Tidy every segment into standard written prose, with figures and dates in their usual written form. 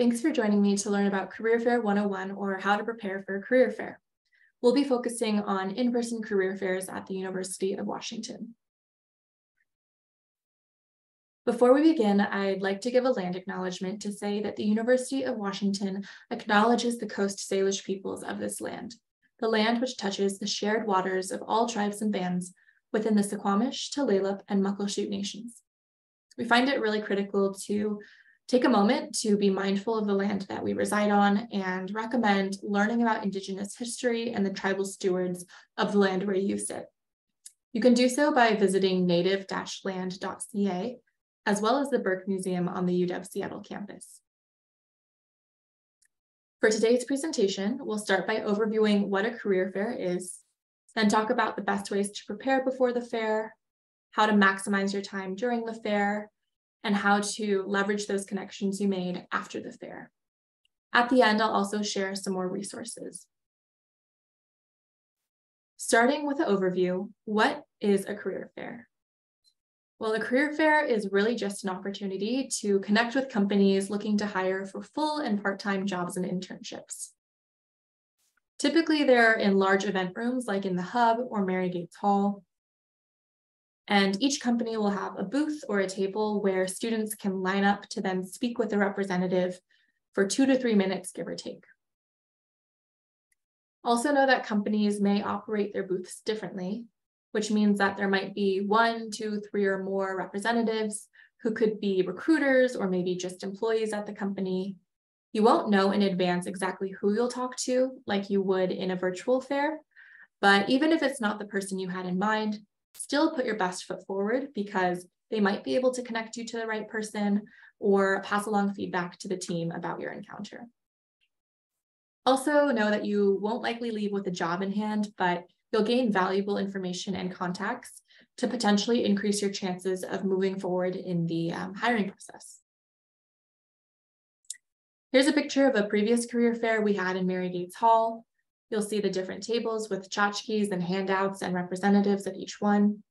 Thanks for joining me to learn about Career Fair 101 or how to prepare for a career fair. We'll be focusing on in-person career fairs at the University of Washington. Before we begin, I'd like to give a land acknowledgement to say that the University of Washington acknowledges the Coast Salish peoples of this land, the land which touches the shared waters of all tribes and bands within the Suquamish, Tulalip, and Muckleshoot nations. We find it really critical to take a moment to be mindful of the land that we reside on and recommend learning about Indigenous history and the tribal stewards of the land where you sit. You can do so by visiting native-land.ca, as well as the Burke Museum on the UW Seattle campus. For today's presentation, we'll start by overviewing what a career fair is, then talk about the best ways to prepare before the fair, how to maximize your time during the fair, and how to leverage those connections you made after the fair. At the end, I'll also share some more resources. Starting with the overview, what is a career fair? Well, a career fair is really just an opportunity to connect with companies looking to hire for full and part-time jobs and internships. Typically, they're in large event rooms like in the Hub or Mary Gates Hall. And each company will have a booth or a table where students can line up to then speak with a representative for 2 to 3 minutes, give or take. Also know that companies may operate their booths differently, which means that there might be 1, 2, 3 or more representatives who could be recruiters or maybe just employees at the company. You won't know in advance exactly who you'll talk to like you would in a virtual fair, but even if it's not the person you had in mind, still put your best foot forward because they might be able to connect you to the right person or pass along feedback to the team about your encounter. Also know that you won't likely leave with a job in hand, but you'll gain valuable information and contacts to potentially increase your chances of moving forward in the hiring process. Here's a picture of a previous career fair we had in Mary Gates Hall. You'll see the different tables with tchotchkes and handouts and representatives at each one.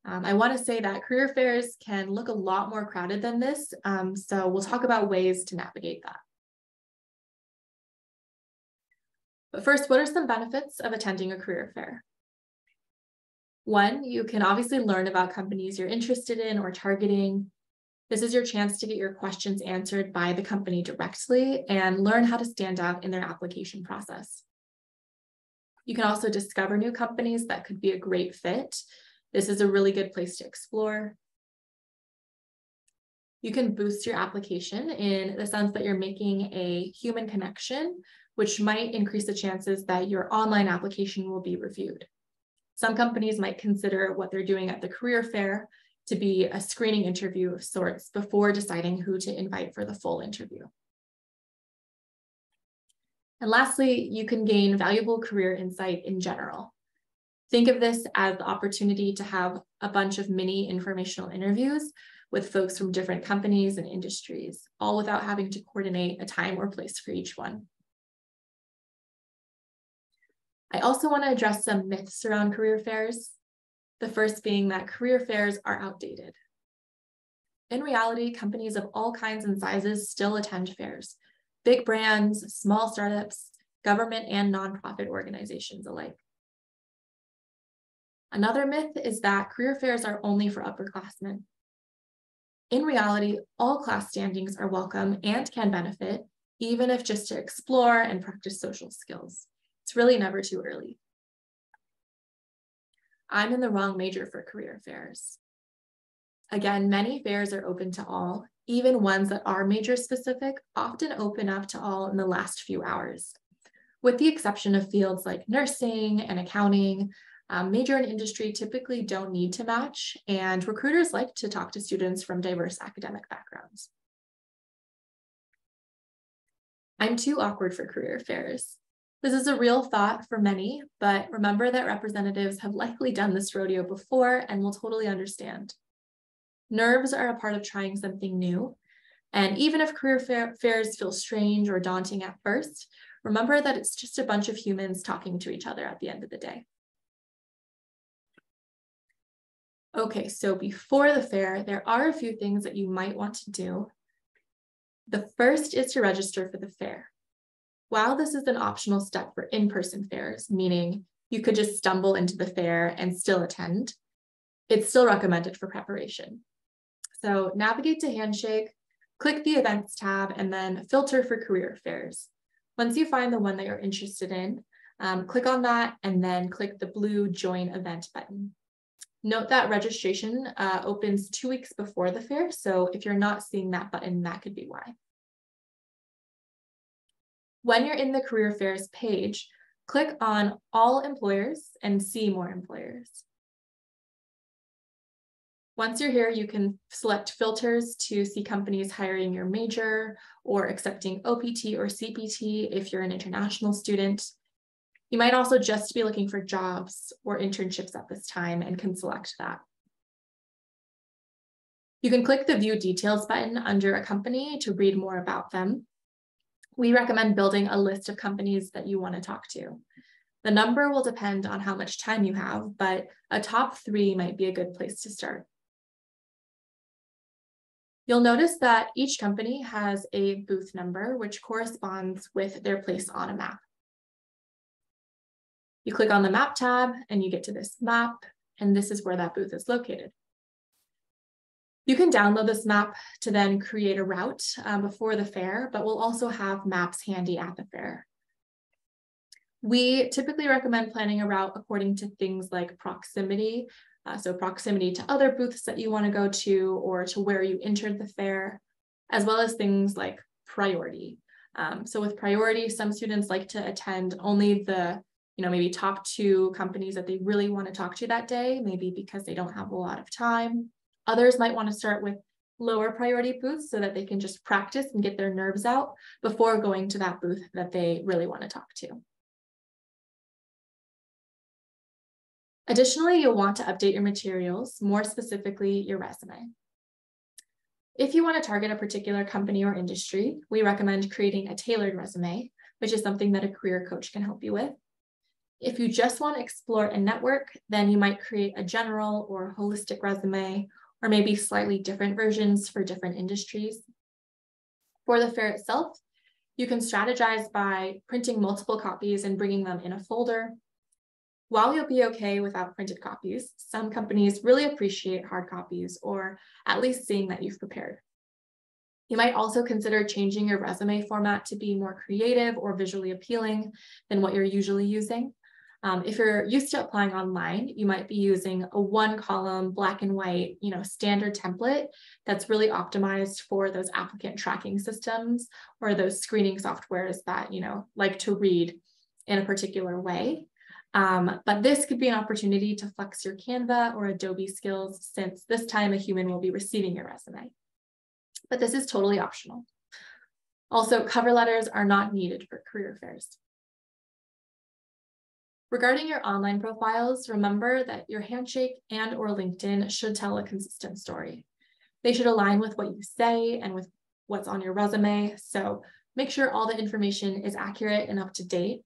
I want to say that career fairs can look a lot more crowded than this, so we'll talk about ways to navigate that. But first, what are some benefits of attending a career fair? 1, you can obviously learn about companies you're interested in or targeting. This is your chance to get your questions answered by the company directly and learn how to stand out in their application process. You can also discover new companies that could be a great fit. This is a really good place to explore. You can boost your application in the sense that you're making a human connection, which might increase the chances that your online application will be reviewed. Some companies might consider what they're doing at the career fair to be a screening interview of sorts before deciding who to invite for the full interview. And lastly, you can gain valuable career insight in general. Think of this as the opportunity to have a bunch of mini informational interviews with folks from different companies and industries, all without having to coordinate a time or place for each one. I also want to address some myths around career fairs. The first being that career fairs are outdated. In reality, companies of all kinds and sizes still attend fairs. Big brands, small startups, government and nonprofit organizations alike. Another myth is that career fairs are only for upperclassmen. In reality, all class standings are welcome and can benefit, even if just to explore and practice social skills. It's really never too early. I'm in the wrong major for career fairs. Again, many fairs are open to all. Even ones that are major specific often open up to all in the last few hours. With the exception of fields like nursing and accounting, major and industry typically don't need to match, and recruiters like to talk to students from diverse academic backgrounds. I'm too awkward for career fairs. This is a real thought for many, but remember that representatives have likely done this rodeo before and will totally understand. Nerves are a part of trying something new, and even if career fairs feel strange or daunting at first, remember that it's just a bunch of humans talking to each other at the end of the day. Okay, so before the fair, there are a few things that you might want to do. The first is to register for the fair. While this is an optional step for in-person fairs, meaning you could just stumble into the fair and still attend, it's still recommended for preparation. So navigate to Handshake, click the Events tab, and then filter for career fairs. Once you find the one that you're interested in, click on that and then click the blue Join Event button. Note that registration opens 2 weeks before the fair, so if you're not seeing that button, that could be why. When you're in the career fairs page, click on All Employers and See More Employers. Once you're here, you can select filters to see companies hiring your major or accepting OPT or CPT if you're an international student. You might also just be looking for jobs or internships at this time and can select that. You can click the View Details button under a company to read more about them. We recommend building a list of companies that you want to talk to. The number will depend on how much time you have, but a top 3 might be a good place to start. You'll notice that each company has a booth number, which corresponds with their place on a map. You click on the Map tab and you get to this map, and this is where that booth is located. You can download this map to then create a route before the fair, but we'll also have maps handy at the fair. We typically recommend planning a route according to things like proximity, so proximity to other booths that you want to go to or to where you entered the fair, as well as things like priority. So with priority, some students like to attend only the maybe top 2 companies that they really want to talk to that day, maybe because they don't have a lot of time. Others might want to start with lower priority booths so that they can just practice and get their nerves out before going to that booth that they really want to talk to. Additionally, you'll want to update your materials, more specifically your resume. If you want to target a particular company or industry, we recommend creating a tailored resume, which is something that a career coach can help you with. If you just want to explore and network, then you might create a general or holistic resume, or maybe slightly different versions for different industries. For the fair itself, you can strategize by printing multiple copies and bringing them in a folder. While you'll be okay without printed copies, some companies really appreciate hard copies, or at least seeing that you've prepared. You might also consider changing your resume format to be more creative or visually appealing than what you're usually using. If you're used to applying online, you might be using a 1-column black and white, standard template that's really optimized for those applicant tracking systems or those screening softwares that, like to read in a particular way. But this could be an opportunity to flex your Canva or Adobe skills, since this time a human will be receiving your resume. But this is totally optional. Also, cover letters are not needed for career fairs. Regarding your online profiles, remember that your Handshake and/or LinkedIn should tell a consistent story. They should align with what you say and with what's on your resume, so make sure all the information is accurate and up to date.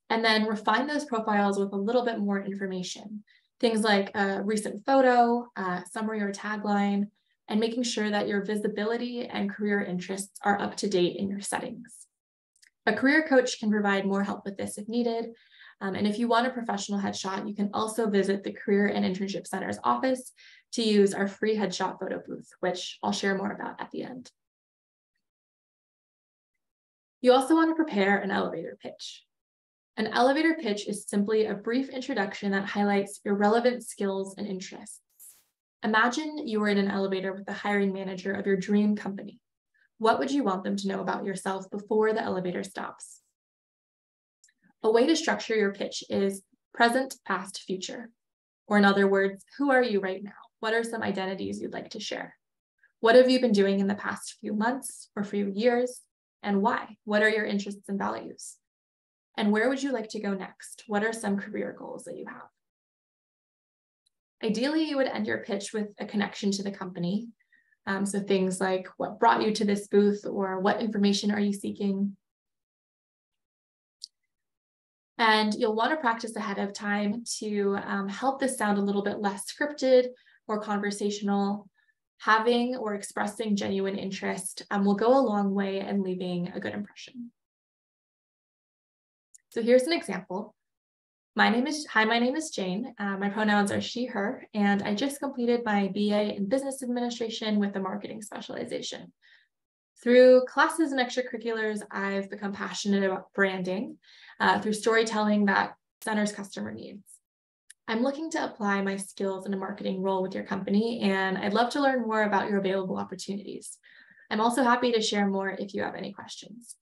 And then refine those profiles with a little bit more information. Things like a recent photo, summary or tagline, and making sure that your visibility and career interests are up to date in your settings. A career coach can provide more help with this if needed. And if you want a professional headshot, you can also visit the Career and Internship Center's office to use our free headshot photo booth, which I'll share more about at the end. You also want to prepare an elevator pitch. An elevator pitch is simply a brief introduction that highlights your relevant skills and interests. Imagine you were in an elevator with the hiring manager of your dream company. What would you want them to know about yourself before the elevator stops? A way to structure your pitch is present, past, future. Or in other words, who are you right now? What are some identities you'd like to share? What have you been doing in the past few months or few years, and why? What are your interests and values? And where would you like to go next? What are some career goals that you have? Ideally, you would end your pitch with a connection to the company. So things like what brought you to this booth, or what information are you seeking? And you'll want to practice ahead of time to help this sound a little bit less scripted or conversational. having or expressing genuine interest will go a long way in leaving a good impression. So here's an example. My name is Jane. My pronouns are she, her, and I just completed my BA in Business Administration with a marketing specialization. Through classes and extracurriculars, I've become passionate about branding through storytelling that centers customer needs. I'm looking to apply my skills in a marketing role with your company, and I'd love to learn more about your available opportunities. I'm also happy to share more if you have any questions.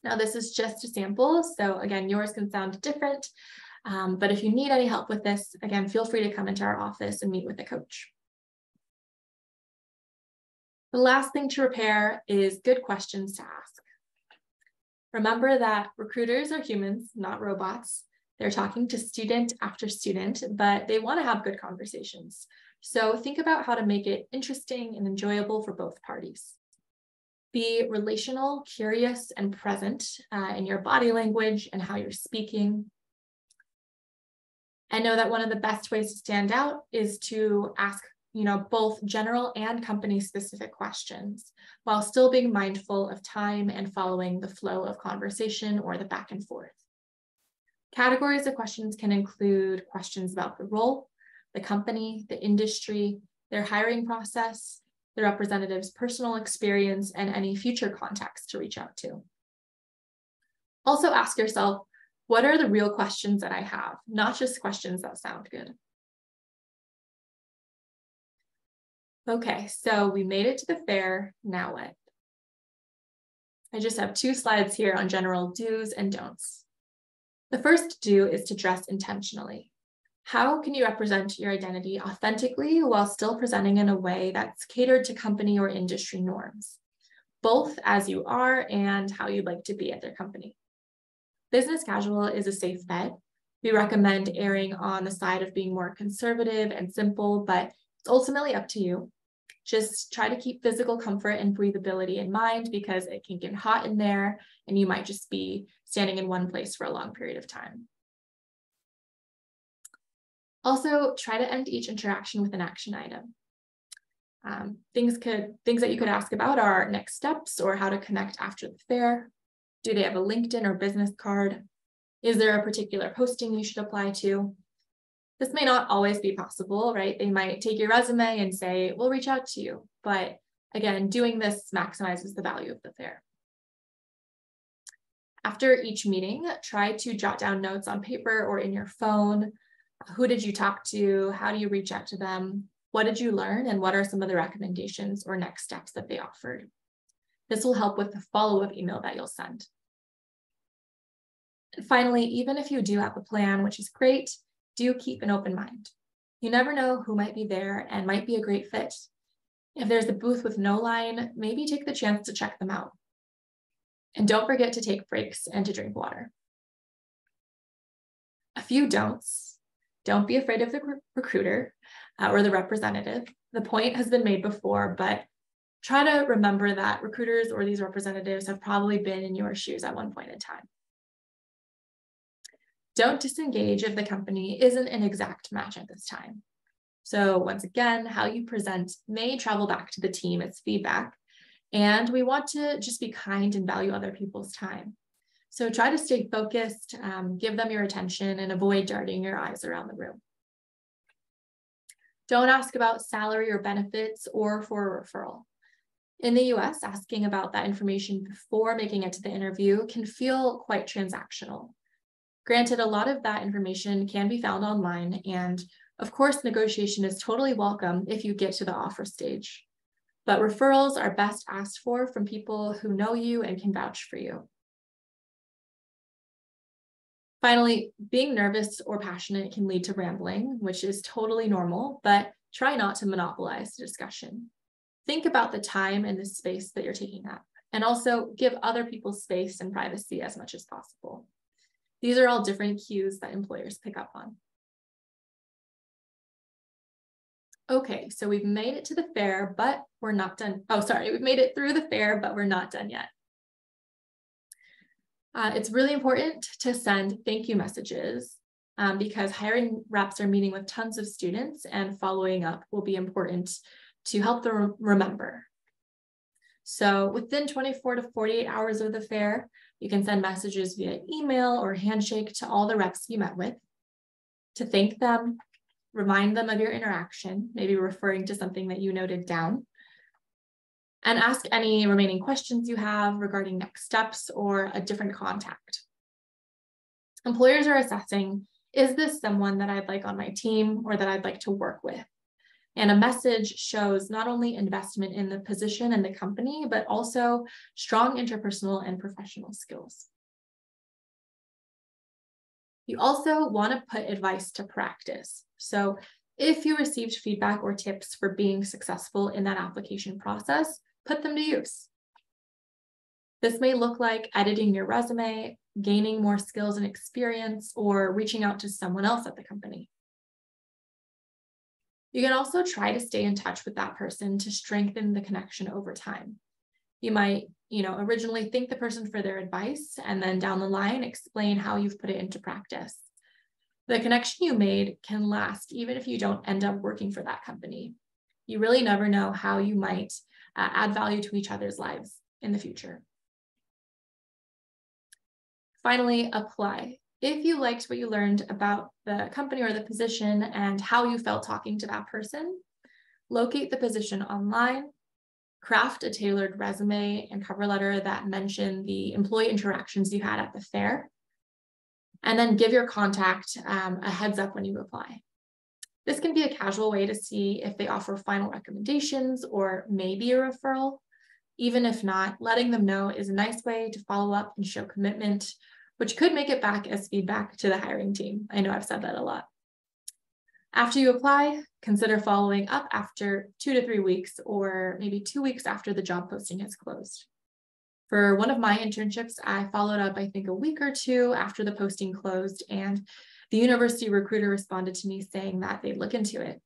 Now, this is just a sample, so again, yours can sound different, but if you need any help with this, again, feel free to come into our office and meet with a coach. The last thing to prepare is good questions to ask. Remember that recruiters are humans, not robots. They're talking to student after student, but they want to have good conversations. So think about how to make it interesting and enjoyable for both parties. Be relational, curious, and present in your body language and how you're speaking. I know that one of the best ways to stand out is to ask both general and company-specific questions while still being mindful of time and following the flow of conversation or the back and forth. Categories of questions can include questions about the role, the company, the industry, their hiring process, the representative's personal experience, and any future contacts to reach out to. Also ask yourself, what are the real questions that I have, not just questions that sound good. Okay, so we made it to the fair, now what? I just have 2 slides here on general do's and don'ts. The first do is to dress intentionally. How can you represent your identity authentically while still presenting in a way that's catered to company or industry norms, both as you are and how you'd like to be at their company? Business casual is a safe bet. We recommend erring on the side of being more conservative and simple, but it's ultimately up to you. Just try to keep physical comfort and breathability in mind because it can get hot in there and you might just be standing in one place for a long period of time. Also, try to end each interaction with an action item. Things that you could ask about are next steps or how to connect after the fair. Do they have a LinkedIn or business card? Is there a particular posting you should apply to? This may not always be possible, right? They might take your resume and say, we'll reach out to you. But again, doing this maximizes the value of the fair. After each meeting, try to jot down notes on paper or in your phone. Who did you talk to? How do you reach out to them? What did you learn? And what are some of the recommendations or next steps that they offered? This will help with the follow-up email that you'll send. And finally, even if you do have a plan, which is great, do keep an open mind. You never know who might be there and might be a great fit. If there's a booth with no line, maybe take the chance to check them out. And don't forget to take breaks and to drink water. A few don'ts. Don't be afraid of the recruiter or the representative. The point has been made before, but try to remember that recruiters or these representatives have probably been in your shoes at one point in time. Don't disengage if the company isn't an exact match at this time. So once again, how you present may travel back to the team as feedback, and we want to just be kind and value other people's time. So try to stay focused, give them your attention, and avoid darting your eyes around the room. Don't ask about salary or benefits or for a referral. In the US, asking about that information before making it to the interview can feel quite transactional. Granted, a lot of that information can be found online, and of course, negotiation is totally welcome if you get to the offer stage. But referrals are best asked for from people who know you and can vouch for you. Finally, being nervous or passionate can lead to rambling, which is totally normal, but try not to monopolize the discussion. Think about the time and the space that you're taking up, and also give other people space and privacy as much as possible. These are all different cues that employers pick up on. Okay, so we've made it to the fair, but we're not done. Oh, sorry, we've made it through the fair, but we're not done yet. It's really important to send thank you messages because hiring reps are meeting with tons of students, and following up will be important to help them remember. So within 24 to 48 hours of the fair, you can send messages via email or handshake to all the reps you met with to thank them, remind them of your interaction, maybe referring to something that you noted down, and ask any remaining questions you have regarding next steps or a different contact. Employers are assessing, is this someone that I'd like on my team or that I'd like to work with? And a message shows not only investment in the position and the company, but also strong interpersonal and professional skills. You also want to put advice to practice. So if you received feedback or tips for being successful in that application process, put them to use. This may look like editing your resume, gaining more skills and experience, or reaching out to someone else at the company. You can also try to stay in touch with that person to strengthen the connection over time. You might, originally thank the person for their advice and then down the line explain how you've put it into practice. The connection you made can last even if you don't end up working for that company. You really never know how you might add value to each other's lives in the future. Finally, apply. If you liked what you learned about the company or the position and how you felt talking to that person, locate the position online, craft a tailored resume and cover letter that mention the employee interactions you had at the fair, and then give your contact a heads up when you apply. This can be a casual way to see if they offer final recommendations or maybe a referral. Even if not, letting them know is a nice way to follow up and show commitment, which could make it back as feedback to the hiring team. I know I've said that a lot. After you apply, consider following up after 2 to 3 weeks or maybe 2 weeks after the job posting has closed. For one of my internships, I followed up, I think, a week or 2 after the posting closed, and the university recruiter responded to me saying that they'd look into it.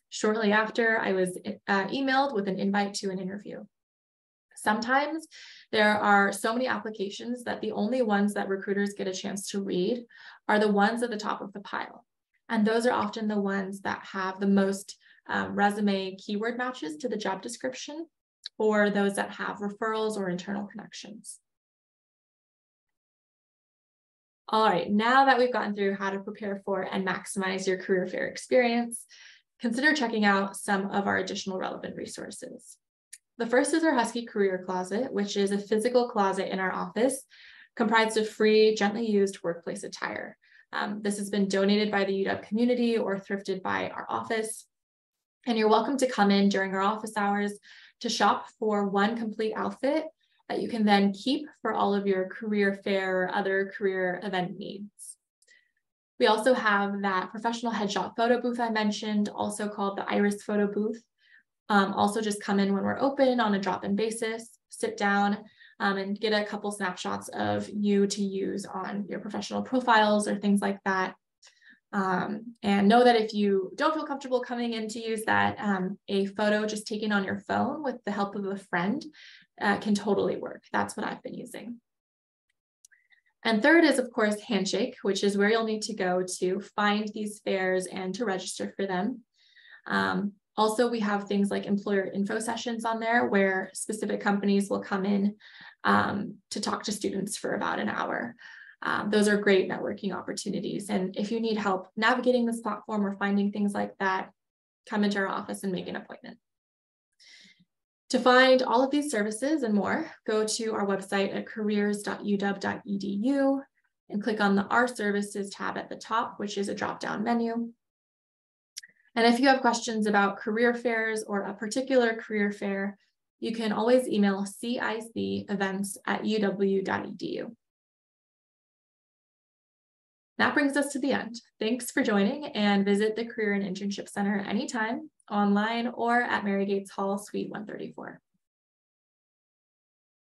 Shortly after, I was emailed with an invite to an interview. Sometimes there are so many applications that the only ones that recruiters get a chance to read are the ones at the top of the pile. And those are often the ones that have the most resume keyword matches to the job description, or those that have referrals or internal connections. All right, now that we've gotten through how to prepare for and maximize your career fair experience, consider checking out some of our additional relevant resources. The first is our Husky Career Closet, which is a physical closet in our office comprised of free, gently used workplace attire. This has been donated by the UW community or thrifted by our office. And you're welcome to come in during our office hours to shop for one complete outfit that you can then keep for all of your career fair or other career event needs. We also have that professional headshot photo booth I mentioned, also called the Iris photo booth. Also just come in when we're open on a drop-in basis, sit down and get a couple snapshots of you to use on your professional profiles or things like that. And know that if you don't feel comfortable coming in to use that, a photo just taken on your phone with the help of a friend can totally work. That's what I've been using. And third is, of course, Handshake, which is where you'll need to go to find these fairs and to register for them. Also, we have things like employer info sessions on there where specific companies will come in to talk to students for about an hour. Those are great networking opportunities. And if you need help navigating this platform or finding things like that, come into our office and make an appointment. To find all of these services and more, go to our website at careers.uw.edu and click on the Our Services tab at the top, which is a drop-down menu. And if you have questions about career fairs or a particular career fair, you can always email cicevents@uw.edu. That brings us to the end. Thanks for joining, and visit the Career and Internship Center anytime, online or at Mary Gates Hall, Suite 134.